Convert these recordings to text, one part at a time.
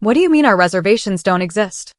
What do you mean our reservations don't exist?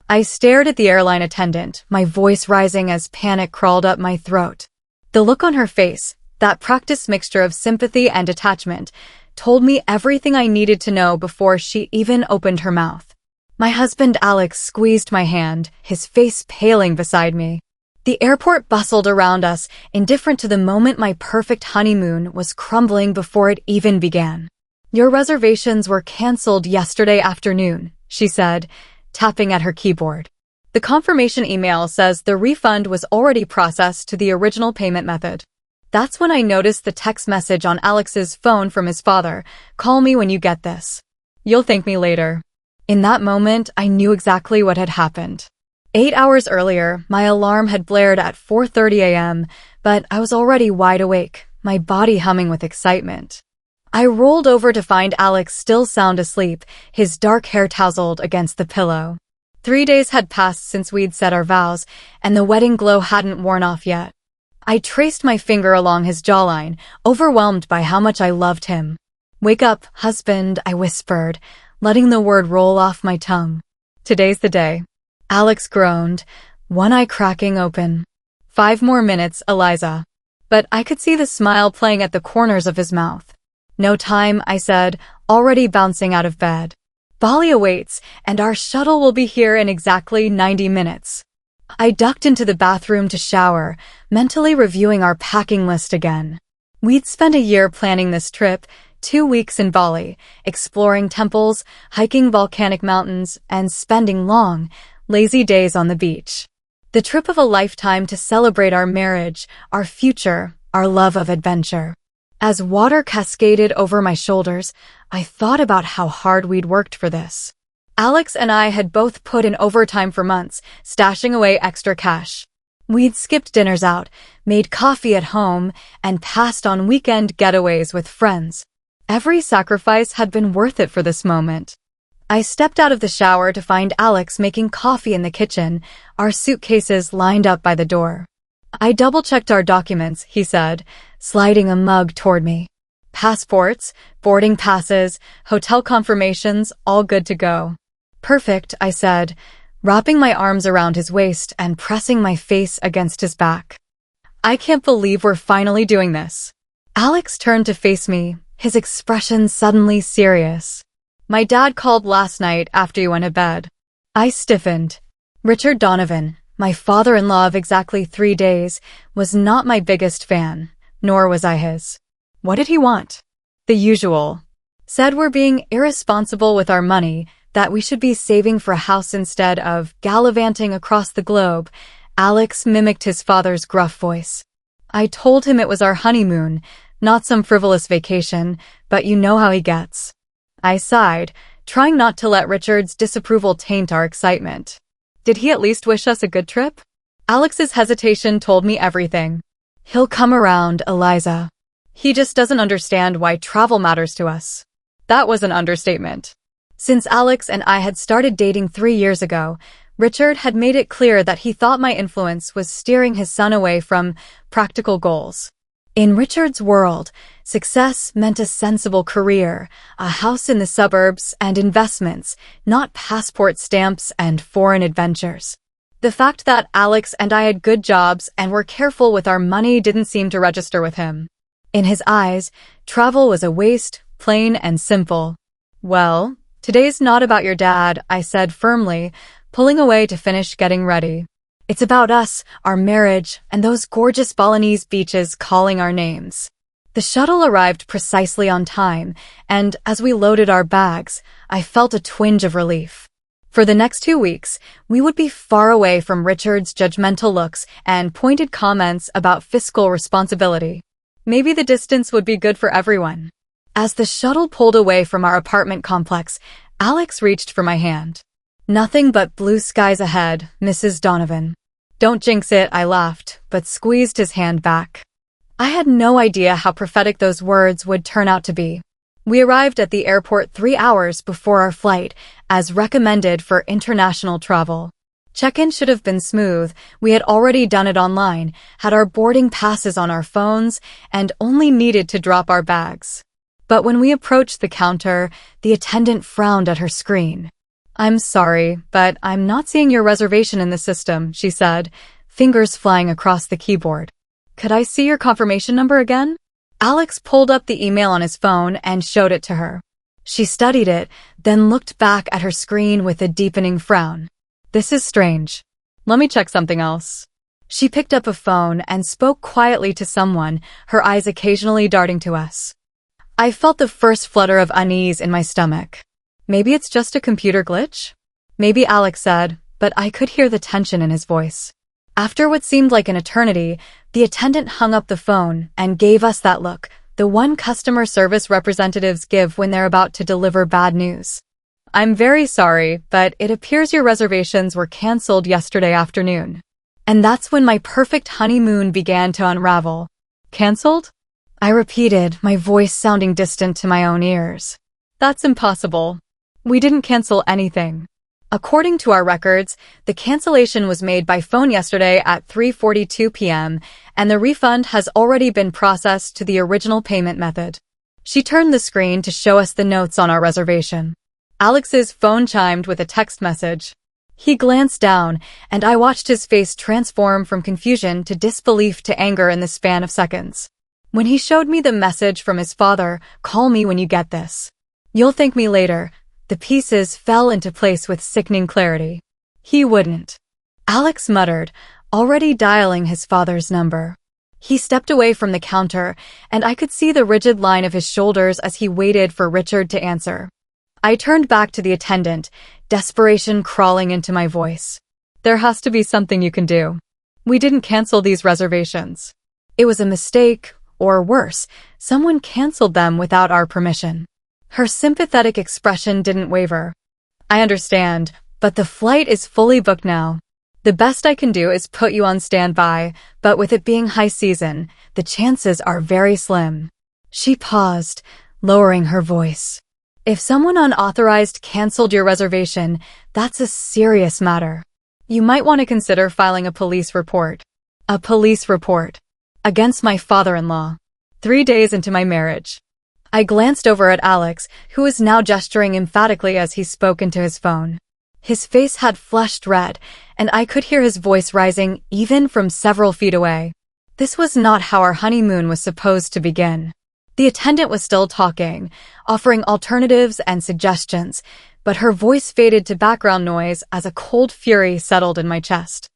I stared at the airline attendant, my voice rising as panic crawled up my throat. The look on her face, that practiced mixture of sympathy and detachment, told me everything I needed to know before she even opened her mouth. My husband Alex squeezed my hand, his face paling beside me. The airport bustled around us, indifferent to the moment my perfect honeymoon was crumbling before it even began. Your reservations were canceled yesterday afternoon, she said, tapping at her keyboard. The confirmation email says the refund was already processed to the original payment method. That's when I noticed the text message on Alex's phone from his father. Call me when you get this. You'll thank me later. In that moment, I knew exactly what had happened. 8 hours earlier, my alarm had blared at 4:30 a.m., but I was already wide awake, my body humming with excitement. I rolled over to find Alex still sound asleep, his dark hair tousled against the pillow. 3 days had passed since we'd said our vows, and the wedding glow hadn't worn off yet. I traced my finger along his jawline, overwhelmed by how much I loved him. Wake up, husband, I whispered, letting the word roll off my tongue. Today's the day. Alex groaned, one eye cracking open. 5 more minutes, Eliza. But I could see the smile playing at the corners of his mouth. No time, I said, already bouncing out of bed. Bali awaits, and our shuttle will be here in exactly 90 minutes. I ducked into the bathroom to shower, mentally reviewing our packing list again. We'd spent a year planning this trip, 2 weeks in Bali, exploring temples, hiking volcanic mountains, and spending long, lazy days on the beach. The trip of a lifetime to celebrate our marriage, our future, our love of adventure. As water cascaded over my shoulders, I thought about how hard we'd worked for this. Alex and I had both put in overtime for months, stashing away extra cash. We'd skipped dinners out, made coffee at home, and passed on weekend getaways with friends. Every sacrifice had been worth it for this moment. I stepped out of the shower to find Alex making coffee in the kitchen, our suitcases lined up by the door. I double-checked our documents, he said, sliding a mug toward me. Passports, boarding passes, hotel confirmations, all good to go. Perfect, I said, wrapping my arms around his waist and pressing my face against his back. I can't believe we're finally doing this. Alex turned to face me, his expression suddenly serious. My dad called last night after you went to bed. I stiffened. Richard Donovan, my father-in-law of exactly 3 days, was not my biggest fan, nor was I his. What did he want? The usual. Said we're being irresponsible with our money, that we should be saving for a house instead of gallivanting across the globe. Alex mimicked his father's gruff voice. I told him it was our honeymoon, not some frivolous vacation, but you know how he gets. I sighed, trying not to let Richard's disapproval taint our excitement. Did he at least wish us a good trip? Alex's hesitation told me everything. He'll come around, Eliza. He just doesn't understand why travel matters to us. That was an understatement. Since Alex and I had started dating 3 years ago, Richard had made it clear that he thought my influence was steering his son away from practical goals. In Richard's world, success meant a sensible career, a house in the suburbs, and investments, not passport stamps and foreign adventures. The fact that Alex and I had good jobs and were careful with our money didn't seem to register with him. In his eyes, travel was a waste, plain and simple. Well, today's not about your dad, I said firmly, pulling away to finish getting ready. It's about us, our marriage, and those gorgeous Balinese beaches calling our names. The shuttle arrived precisely on time, and as we loaded our bags, I felt a twinge of relief. For the next 2 weeks, we would be far away from Richard's judgmental looks and pointed comments about fiscal responsibility. Maybe the distance would be good for everyone. As the shuttle pulled away from our apartment complex, Alex reached for my hand. Nothing but blue skies ahead, Mrs. Donovan. Don't jinx it, I laughed, but squeezed his hand back. I had no idea how prophetic those words would turn out to be. We arrived at the airport 3 hours before our flight, as recommended for international travel. Check-in should have been smooth. We had already done it online, had our boarding passes on our phones, and only needed to drop our bags. But when we approached the counter, the attendant frowned at her screen. "I'm sorry, but I'm not seeing your reservation in the system," she said, fingers flying across the keyboard. "Could I see your confirmation number again?" Alex pulled up the email on his phone and showed it to her. She studied it, then looked back at her screen with a deepening frown. "This is strange. Let me check something else." She picked up a phone and spoke quietly to someone, her eyes occasionally darting to us. I felt the first flutter of unease in my stomach. "Maybe it's just a computer glitch?" "Maybe," Alex said, but I could hear the tension in his voice. After what seemed like an eternity, the attendant hung up the phone and gave us that look, the one customer service representatives give when they're about to deliver bad news. "I'm very sorry, but it appears your reservations were canceled yesterday afternoon." And that's when my perfect honeymoon began to unravel. "Canceled?" I repeated, my voice sounding distant to my own ears. "That's impossible. We didn't cancel anything." According to our records, the cancellation was made by phone yesterday at 3:42 p.m., and the refund has already been processed to the original payment method. She turned the screen to show us the notes on our reservation. Alex's phone chimed with a text message. He glanced down, and I watched his face transform from confusion to disbelief to anger in the span of seconds. When he showed me the message from his father, "Call me when you get this. You'll thank me later," the pieces fell into place with sickening clarity. He wouldn't. Alex muttered, already dialing his father's number. He stepped away from the counter, and I could see the rigid line of his shoulders as he waited for Richard to answer. I turned back to the attendant, desperation crawling into my voice. "There has to be something you can do. We didn't cancel these reservations. It was a mistake, or worse, someone canceled them without our permission." Her sympathetic expression didn't waver. "I understand, but the flight is fully booked now. The best I can do is put you on standby, but with it being high season, the chances are very slim." She paused, lowering her voice. "If someone unauthorized canceled your reservation, that's a serious matter. You might want to consider filing a police report." A police report. Against my father-in-law. 3 days into my marriage. I glanced over at Alex, who was now gesturing emphatically as he spoke into his phone. His face had flushed red, and I could hear his voice rising even from several feet away. This was not how our honeymoon was supposed to begin. The attendant was still talking, offering alternatives and suggestions, but her voice faded to background noise as a cold fury settled in my chest.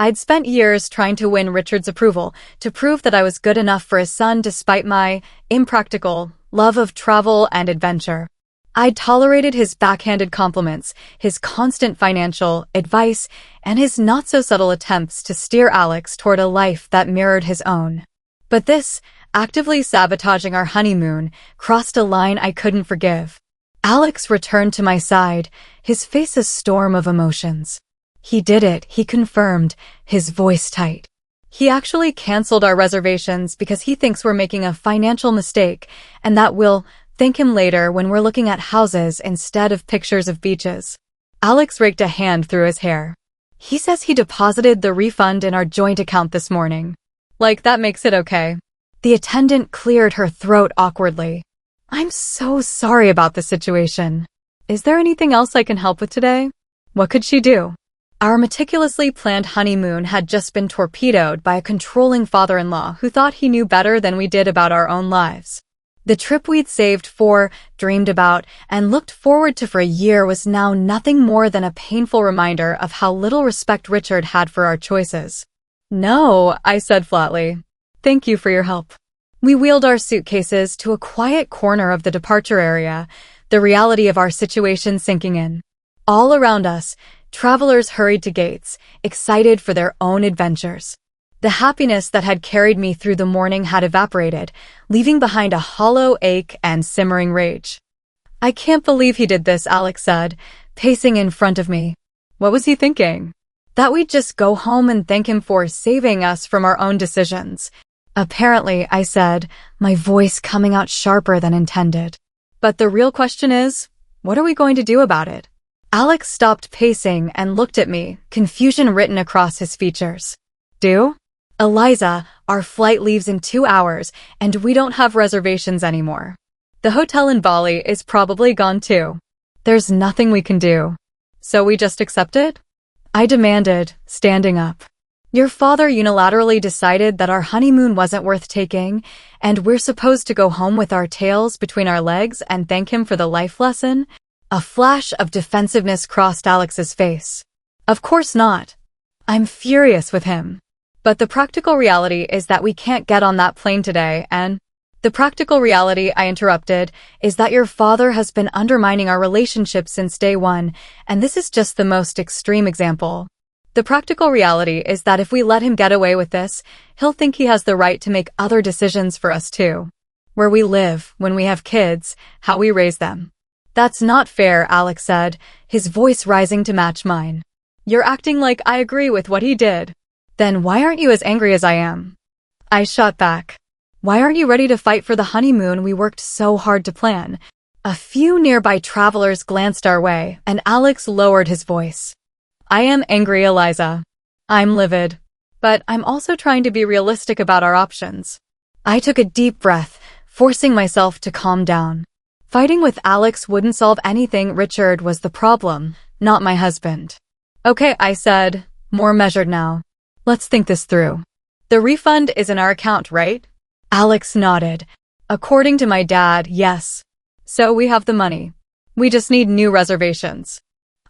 I'd spent years trying to win Richard's approval, to prove that I was good enough for his son despite my impractical love of travel and adventure. I'd tolerated his backhanded compliments, his constant financial advice, and his not-so-subtle attempts to steer Alex toward a life that mirrored his own. But this, actively sabotaging our honeymoon, crossed a line I couldn't forgive. Alex returned to my side, his face a storm of emotions. "He did it," he confirmed, his voice tight. "He actually canceled our reservations because he thinks we're making a financial mistake, and that we'll thank him later when we're looking at houses instead of pictures of beaches." Alex raked a hand through his hair. "He says he deposited the refund in our joint account this morning. Like that makes it okay." The attendant cleared her throat awkwardly. "I'm so sorry about the situation. Is there anything else I can help with today?" What could she do? Our meticulously planned honeymoon had just been torpedoed by a controlling father-in-law who thought he knew better than we did about our own lives. The trip we'd saved for, dreamed about, and looked forward to for a year was now nothing more than a painful reminder of how little respect Richard had for our choices. "No," I said flatly. "Thank you for your help." We wheeled our suitcases to a quiet corner of the departure area, the reality of our situation sinking in. All around us, travelers hurried to gates, excited for their own adventures. The happiness that had carried me through the morning had evaporated, leaving behind a hollow ache and simmering rage. "I can't believe he did this," Alex said, pacing in front of me. "What was he thinking?" "That we'd just go home and thank him for saving us from our own decisions." "Apparently," I said, my voice coming out sharper than intended. "But the real question is, what are we going to do about it?" Alex stopped pacing and looked at me, confusion written across his features. "Do? Eliza, our flight leaves in 2 hours, and we don't have reservations anymore. The hotel in Bali is probably gone too. There's nothing we can do. So we just accept it? I demanded, standing up. Your father unilaterally decided that our honeymoon wasn't worth taking, and we're supposed to go home with our tails between our legs and thank him for the life lesson? A flash of defensiveness crossed Alex's face. Of course not. I'm furious with him. But the practical reality is that we can't get on that plane today, and the practical reality, I interrupted, is that your father has been undermining our relationship since day one, and this is just the most extreme example. The practical reality is that if we let him get away with this, he'll think he has the right to make other decisions for us too. Where we live, when we have kids, how we raise them. That's not fair, Alex said, his voice rising to match mine. You're acting like I agree with what he did. Then why aren't you as angry as I am? I shot back. Why aren't you ready to fight for the honeymoon we worked so hard to plan? A few nearby travelers glanced our way, and Alex lowered his voice. I am angry, Eliza. I'm livid. But I'm also trying to be realistic about our options. I took a deep breath, forcing myself to calm down. Fighting with Alex wouldn't solve anything. Richard was the problem, not my husband. Okay, I said, more measured now. Let's think this through. The refund is in our account, right? Alex nodded. According to my dad, yes. So we have the money. We just need new reservations.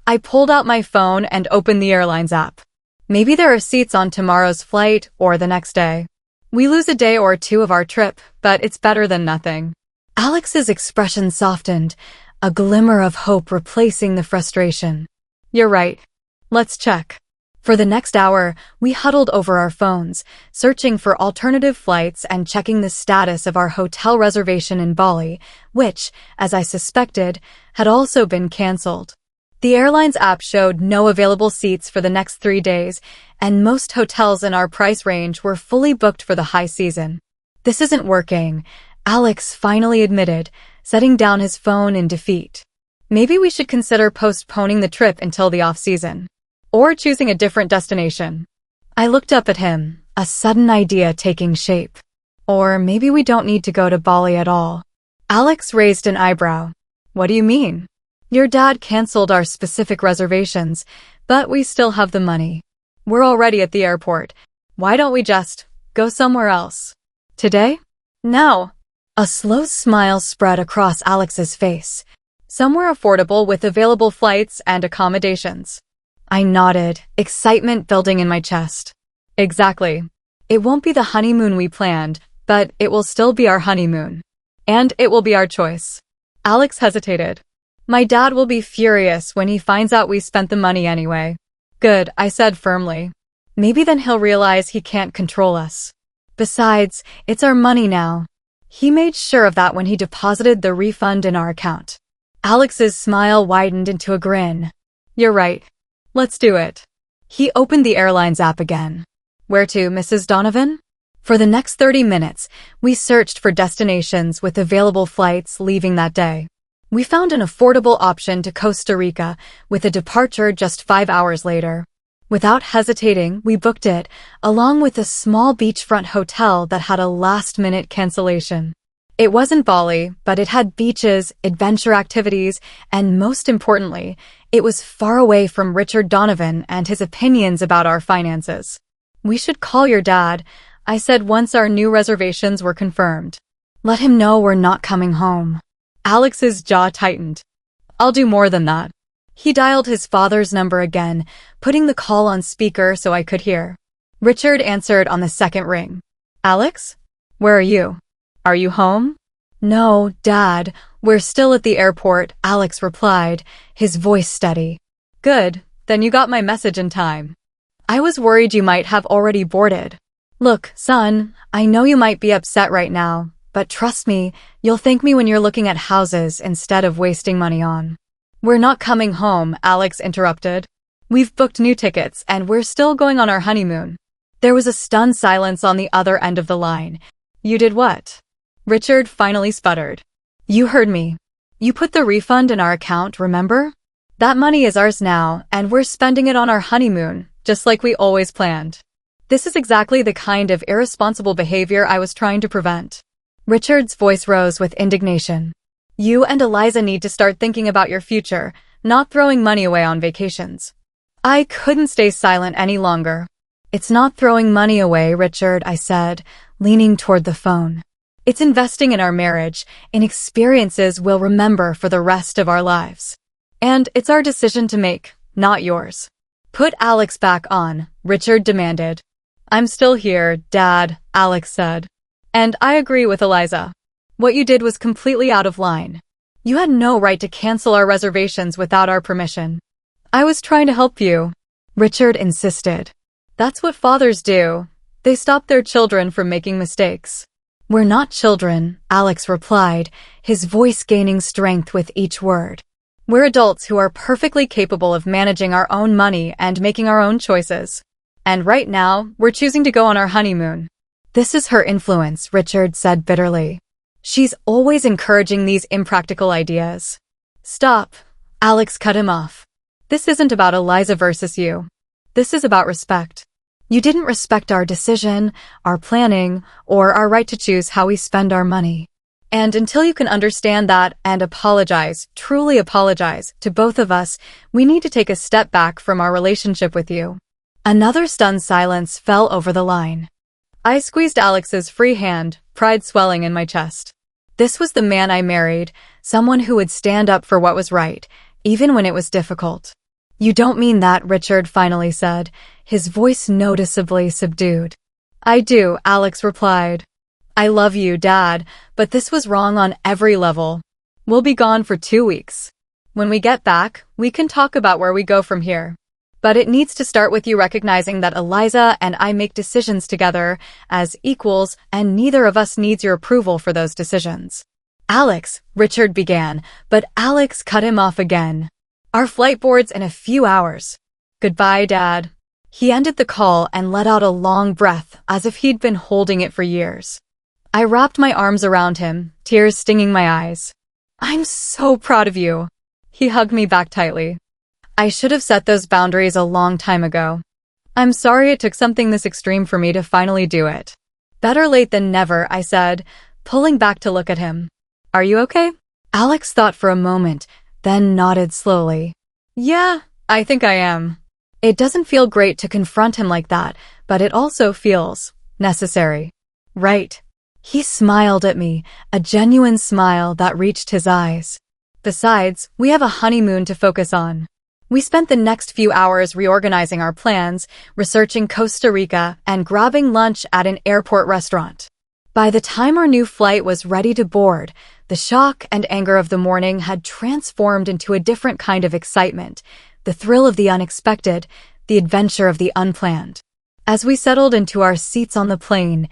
I pulled out my phone and opened the airlines app. Maybe there are seats on tomorrow's flight or the next day. We lose a day or two of our trip, but it's better than nothing. Alex's expression softened, a glimmer of hope replacing the frustration. You're right. Let's check. For the next hour, we huddled over our phones, searching for alternative flights and checking the status of our hotel reservation in Bali, which, as I suspected, had also been canceled. The airline's app showed no available seats for the next 3 days, and most hotels in our price range were fully booked for the high season. This isn't working, Alex finally admitted, setting down his phone in defeat. Maybe we should consider postponing the trip until the off-season. Or choosing a different destination. I looked up at him, a sudden idea taking shape. Or maybe we don't need to go to Bali at all. Alex raised an eyebrow. What do you mean? Your dad canceled our specific reservations, but we still have the money. We're already at the airport. Why don't we just go somewhere else? Today? Now. A slow smile spread across Alex's face. Somewhere affordable with available flights and accommodations. I nodded, excitement building in my chest. Exactly. It won't be the honeymoon we planned, but it will still be our honeymoon. And it will be our choice. Alex hesitated. My dad will be furious when he finds out we spent the money anyway. Good, I said firmly. Maybe then he'll realize he can't control us. Besides, it's our money now. He made sure of that when he deposited the refund in our account. Alex's smile widened into a grin. You're right. Let's do it. He opened the airlines app again. Where to, Mrs. Donovan? For the next 30 minutes, we searched for destinations with available flights leaving that day. We found an affordable option to Costa Rica, with a departure just 5 hours later. Without hesitating, we booked it, along with a small beachfront hotel that had a last-minute cancellation. It wasn't Bali, but it had beaches, adventure activities, and most importantly, it was far away from Richard Donovan and his opinions about our finances. We should call your dad, I said once our new reservations were confirmed. Let him know we're not coming home. Alex's jaw tightened. I'll do more than that. He dialed his father's number again, putting the call on speaker so I could hear. Richard answered on the second ring. Alex? Where are you? Are you home? No, Dad. We're still at the airport, Alex replied, his voice steady. Good, then you got my message in time. I was worried you might have already boarded. Look, son, I know you might be upset right now, but trust me, you'll thank me when you're looking at houses instead of wasting money on. We're not coming home, Alex interrupted. We've booked new tickets and we're still going on our honeymoon. There was a stunned silence on the other end of the line. You did what? Richard finally sputtered. You heard me. You put the refund in our account, remember? That money is ours now, and we're spending it on our honeymoon, just like we always planned. This is exactly the kind of irresponsible behavior I was trying to prevent. Richard's voice rose with indignation. You and Eliza need to start thinking about your future, not throwing money away on vacations. I couldn't stay silent any longer. It's not throwing money away, Richard, I said, leaning toward the phone. It's investing in our marriage, in experiences we'll remember for the rest of our lives. And it's our decision to make, not yours. Put Alex back on, Richard demanded. I'm still here, Dad, Alex said. And I agree with Eliza. What you did was completely out of line. You had no right to cancel our reservations without our permission. I was trying to help you, Richard insisted. That's what fathers do. They stop their children from making mistakes. We're not children, Alex replied, his voice gaining strength with each word. We're adults who are perfectly capable of managing our own money and making our own choices. And right now, we're choosing to go on our honeymoon. This is her influence, Richard said bitterly. She's always encouraging these impractical ideas. Stop, Alex cut him off. This isn't about Eliza versus you. This is about respect. You didn't respect our decision, our planning, or our right to choose how we spend our money. And until you can understand that and apologize, truly apologize, to both of us, we need to take a step back from our relationship with you. Another stunned silence fell over the line. I squeezed Alex's free hand, pride swelling in my chest. This was the man I married, someone who would stand up for what was right, even when it was difficult. You don't mean that, Richard finally said, his voice noticeably subdued. I do, Alex replied. I love you, Dad, but this was wrong on every level. We'll be gone for 2 weeks. When we get back, we can talk about where we go from here. But it needs to start with you recognizing that Eliza and I make decisions together as equals, and neither of us needs your approval for those decisions. Alex, Richard began, but Alex cut him off again. Our flight boards in a few hours. Goodbye, Dad. He ended the call and let out a long breath as if he'd been holding it for years. I wrapped my arms around him, tears stinging my eyes. I'm so proud of you. He hugged me back tightly. I should have set those boundaries a long time ago. I'm sorry it took something this extreme for me to finally do it. Better late than never, I said, pulling back to look at him. Are you okay? Alex thought for a moment, then nodded slowly. Yeah, I think I am. It doesn't feel great to confront him like that, but it also feels necessary. Right. He smiled at me, a genuine smile that reached his eyes. Besides, we have a honeymoon to focus on. We spent the next few hours reorganizing our plans, researching Costa Rica, and grabbing lunch at an airport restaurant. By the time our new flight was ready to board, the shock and anger of the morning had transformed into a different kind of excitement, the thrill of the unexpected, the adventure of the unplanned. As we settled into our seats on the plane,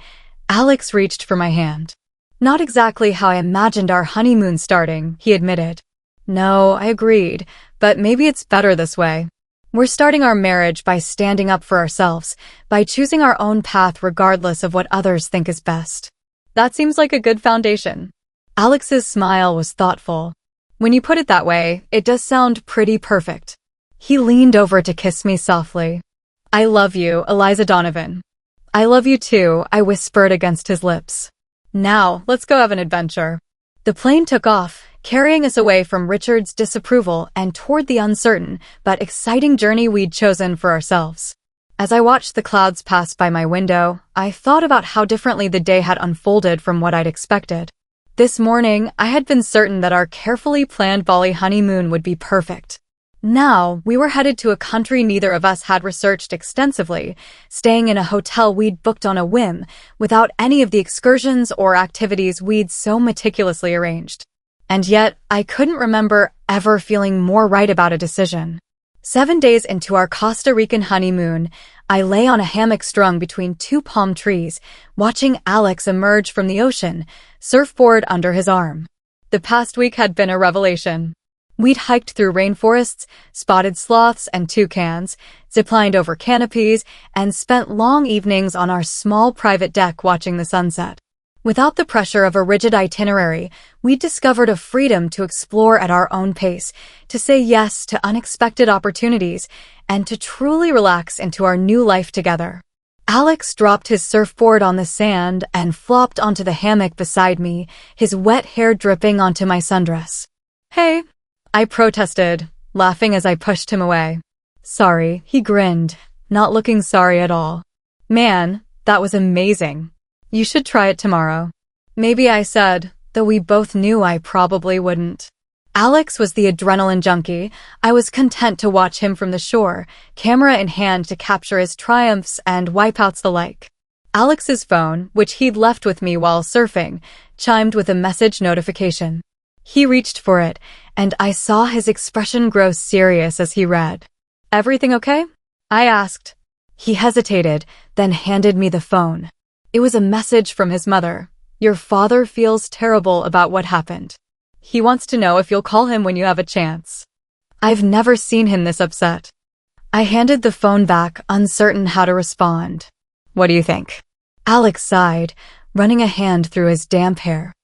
Alex reached for my hand. Not exactly how I imagined our honeymoon starting, he admitted. No, I agreed, but maybe it's better this way. We're starting our marriage by standing up for ourselves, by choosing our own path regardless of what others think is best. That seems like a good foundation. Alex's smile was thoughtful. When you put it that way, it does sound pretty perfect. He leaned over to kiss me softly. I love you, Eliza Donovan. I love you too, I whispered against his lips. Now, let's go have an adventure. The plane took off, carrying us away from Richard's disapproval and toward the uncertain but exciting journey we'd chosen for ourselves. As I watched the clouds pass by my window, I thought about how differently the day had unfolded from what I'd expected. This morning, I had been certain that our carefully planned Bali honeymoon would be perfect. Now, we were headed to a country neither of us had researched extensively, staying in a hotel we'd booked on a whim, without any of the excursions or activities we'd so meticulously arranged. And yet, I couldn't remember ever feeling more right about a decision. 7 days into our Costa Rican honeymoon, I lay on a hammock strung between 2 palm trees, watching Alex emerge from the ocean, surfboard under his arm. The past week had been a revelation. We'd hiked through rainforests, spotted sloths and toucans, ziplined over canopies, and spent long evenings on our small private deck watching the sunset. Without the pressure of a rigid itinerary, we'd discovered a freedom to explore at our own pace, to say yes to unexpected opportunities, and to truly relax into our new life together. Alex dropped his surfboard on the sand and flopped onto the hammock beside me, his wet hair dripping onto my sundress. "Hey," I protested, laughing as I pushed him away. "Sorry," he grinned, not looking sorry at all. "Man, that was amazing. You should try it tomorrow." "Maybe," I said, though we both knew I probably wouldn't. Alex was the adrenaline junkie. I was content to watch him from the shore, camera in hand to capture his triumphs and wipeouts the like. Alex's phone, which he'd left with me while surfing, chimed with a message notification. He reached for it, and I saw his expression grow serious as he read. "Everything okay?" I asked. He hesitated, then handed me the phone. It was a message from his mother. "Your father feels terrible about what happened. He wants to know if you'll call him when you have a chance." I've never seen him this upset. I handed the phone back, uncertain how to respond. "What do you think?" Alex sighed, running a hand through his damp hair.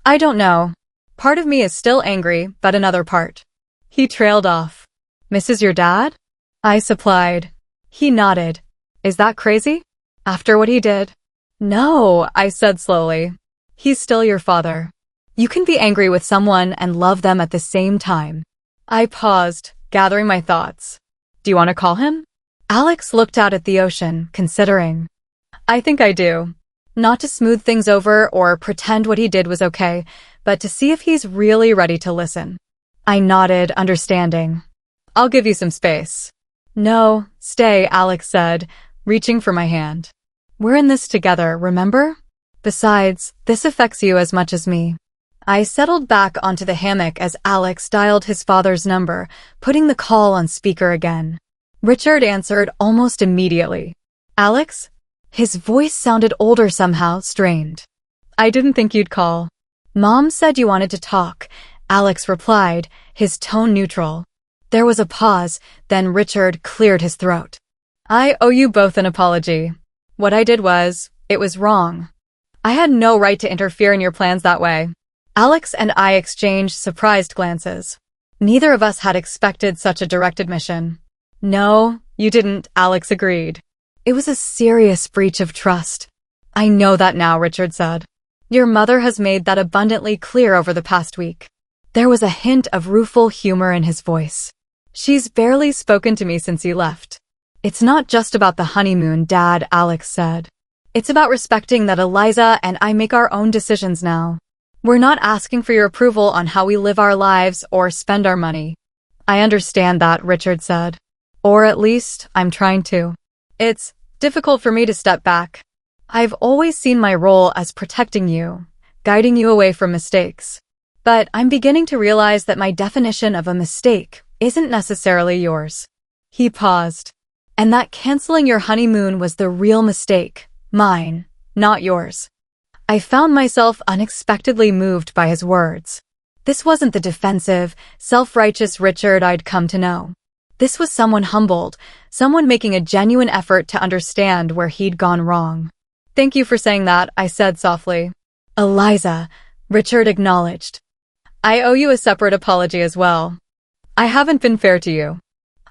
"I don't know. Part of me is still angry, but another part." He trailed off. "Misses your dad?" I supplied. He nodded. "Is that crazy? After what he did?" "No," I said slowly. "He's still your father. You can be angry with someone and love them at the same time." I paused, gathering my thoughts. "Do you want to call him?" Alex looked out at the ocean, considering. "I think I do. Not to smooth things over or pretend what he did was okay, but to see if he's really ready to listen." I nodded, understanding. "I'll give you some space." "No, stay," Alex said, reaching for my hand. "We're in this together, remember? Besides, this affects you as much as me." I settled back onto the hammock as Alex dialed his father's number, putting the call on speaker again. Richard answered almost immediately. "Alex?" His voice sounded older somehow, strained. "I didn't think you'd call." "Mom said you wanted to talk," Alex replied, his tone neutral. There was a pause, then Richard cleared his throat. "I owe you both an apology. What I did it was wrong. I had no right to interfere in your plans that way." Alex and I exchanged surprised glances. Neither of us had expected such a direct admission. "No, you didn't," Alex agreed. "It was a serious breach of trust." "I know that now," Richard said. "Your mother has made that abundantly clear over the past week." There was a hint of rueful humor in his voice. "She's barely spoken to me since you left." "It's not just about the honeymoon, Dad," Alex said. "It's about respecting that Eliza and I make our own decisions now. We're not asking for your approval on how we live our lives or spend our money." "I understand that," Richard said. "Or at least, I'm trying to. It's difficult for me to step back. I've always seen my role as protecting you, guiding you away from mistakes. But I'm beginning to realize that my definition of a mistake isn't necessarily yours." He paused. "And that canceling your honeymoon was the real mistake, mine, not yours." I found myself unexpectedly moved by his words. This wasn't the defensive, self-righteous Richard I'd come to know. This was someone humbled, someone making a genuine effort to understand where he'd gone wrong. "Thank you for saying that," I said softly. "Eliza," Richard acknowledged. "I owe you a separate apology as well. I haven't been fair to you.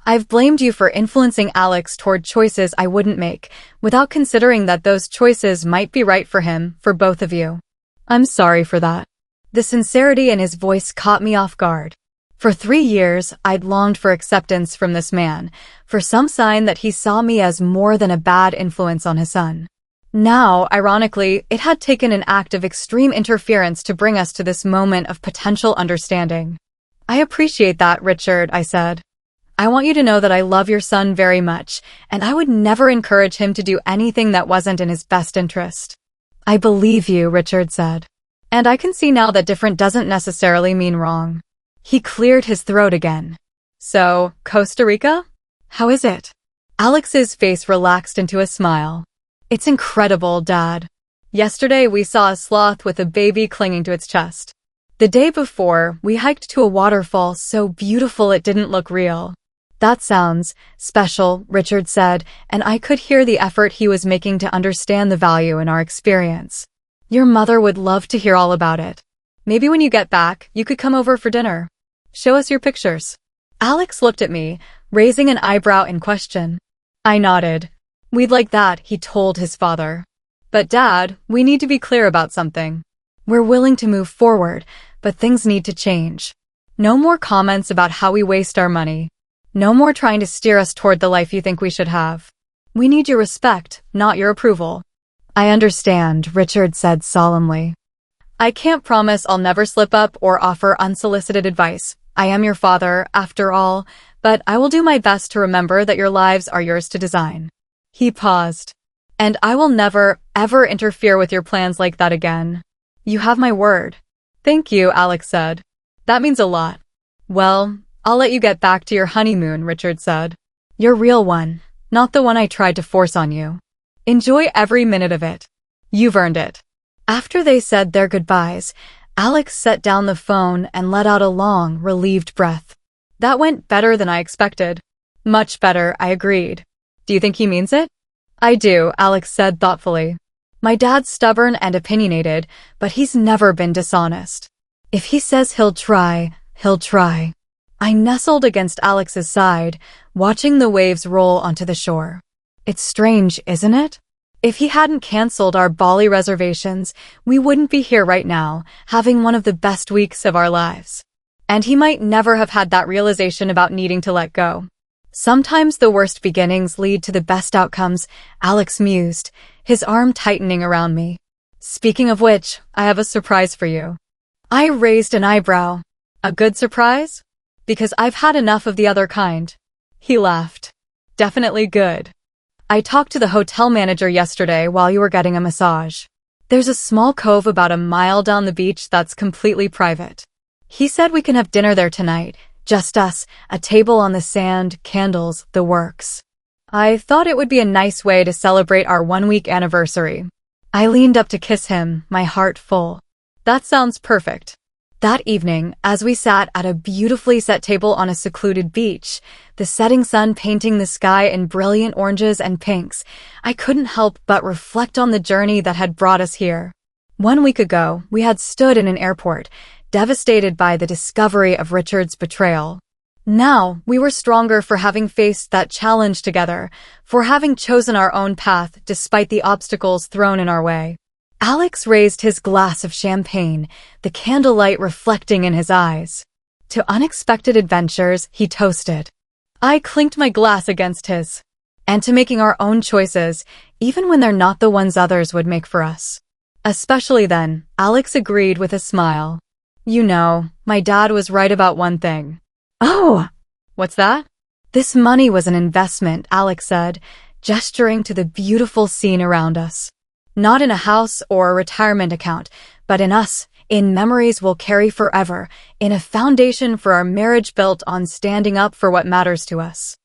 I've blamed you for influencing Alex toward choices I wouldn't make, without considering that those choices might be right for him, for both of you. I'm sorry for that." The sincerity in his voice caught me off guard. For 3 years, I'd longed for acceptance from this man, for some sign that he saw me as more than a bad influence on his son. Now, ironically, it had taken an act of extreme interference to bring us to this moment of potential understanding. "I appreciate that, Richard," I said. "I want you to know that I love your son very much, and I would never encourage him to do anything that wasn't in his best interest." "I believe you," Richard said. "And I can see now that different doesn't necessarily mean wrong." He cleared his throat again. "So, Costa Rica? How is it?" Alex's face relaxed into a smile. "It's incredible, Dad. Yesterday we saw a sloth with a baby clinging to its chest. The day before, we hiked to a waterfall so beautiful it didn't look real." "That sounds special," Richard said, and I could hear the effort he was making to understand the value in our experience. "Your mother would love to hear all about it. Maybe when you get back, you could come over for dinner. Show us your pictures." Alex looked at me, raising an eyebrow in question. I nodded. We'd like that, he told his father. But Dad, we need to be clear about something. We're willing to move forward, but things need to change. No more comments about how we waste our money. No more trying to steer us toward the life you think we should have. We need your respect, not your approval. I understand, Richard said solemnly. I can't promise I'll never slip up or offer unsolicited advice. I am your father, after all, but I will do my best to remember that your lives are yours to design. He paused. And I will never, ever interfere with your plans like that again. You have my word. Thank you, Alex said. That means a lot. Well, I'll let you get back to your honeymoon, Richard said. Your real one, not the one I tried to force on you. Enjoy every minute of it. You've earned it. After they said their goodbyes, Alex set down the phone and let out a long, relieved breath. That went better than I expected. Much better, I agreed. Do you think he means it? I do, Alex said thoughtfully. My dad's stubborn and opinionated, but he's never been dishonest. If he says he'll try, he'll try. I nestled against Alex's side, watching the waves roll onto the shore. It's strange, isn't it? If he hadn't canceled our Bali reservations, we wouldn't be here right now, having one of the best weeks of our lives. And he might never have had that realization about needing to let go. Sometimes the worst beginnings lead to the best outcomes, Alex mused, his arm tightening around me. Speaking of which, I have a surprise for you. I raised an eyebrow. A good surprise? Because I've had enough of the other kind. He laughed. Definitely good. I talked to the hotel manager yesterday while you were getting a massage. There's a small cove about a mile down the beach that's completely private. He said we can have dinner there tonight, just us, a table on the sand, candles, the works. I thought it would be a nice way to celebrate our 1-week anniversary. I leaned up to kiss him, my heart full. That sounds perfect. That evening, as we sat at a beautifully set table on a secluded beach, the setting sun painting the sky in brilliant oranges and pinks, I couldn't help but reflect on the journey that had brought us here. 1 week ago, we had stood in an airport, devastated by the discovery of Richard's betrayal. Now, we were stronger for having faced that challenge together, for having chosen our own path despite the obstacles thrown in our way. Alex raised his glass of champagne, the candlelight reflecting in his eyes. To unexpected adventures, he toasted. I clinked my glass against his. And to making our own choices, even when they're not the ones others would make for us. Especially then, Alex agreed with a smile. You know, my dad was right about one thing. Oh! What's that? This money was an investment, Alex said, gesturing to the beautiful scene around us. Not in a house or a retirement account, but in us, in memories we'll carry forever, in a foundation for our marriage built on standing up for what matters to us.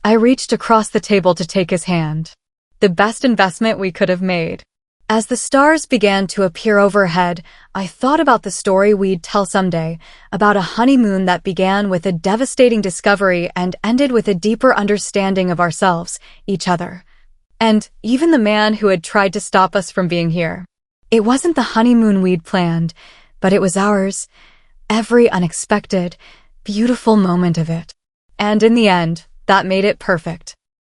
I reached across the table to take his hand. The best investment we could have made. As the stars began to appear overhead, I thought about the story we'd tell someday, about a honeymoon that began with a devastating discovery and ended with a deeper understanding of ourselves, each other. And even the man who had tried to stop us from being here. It wasn't the honeymoon we'd planned, but it was ours. Every unexpected, beautiful moment of it. And in the end, that made it perfect.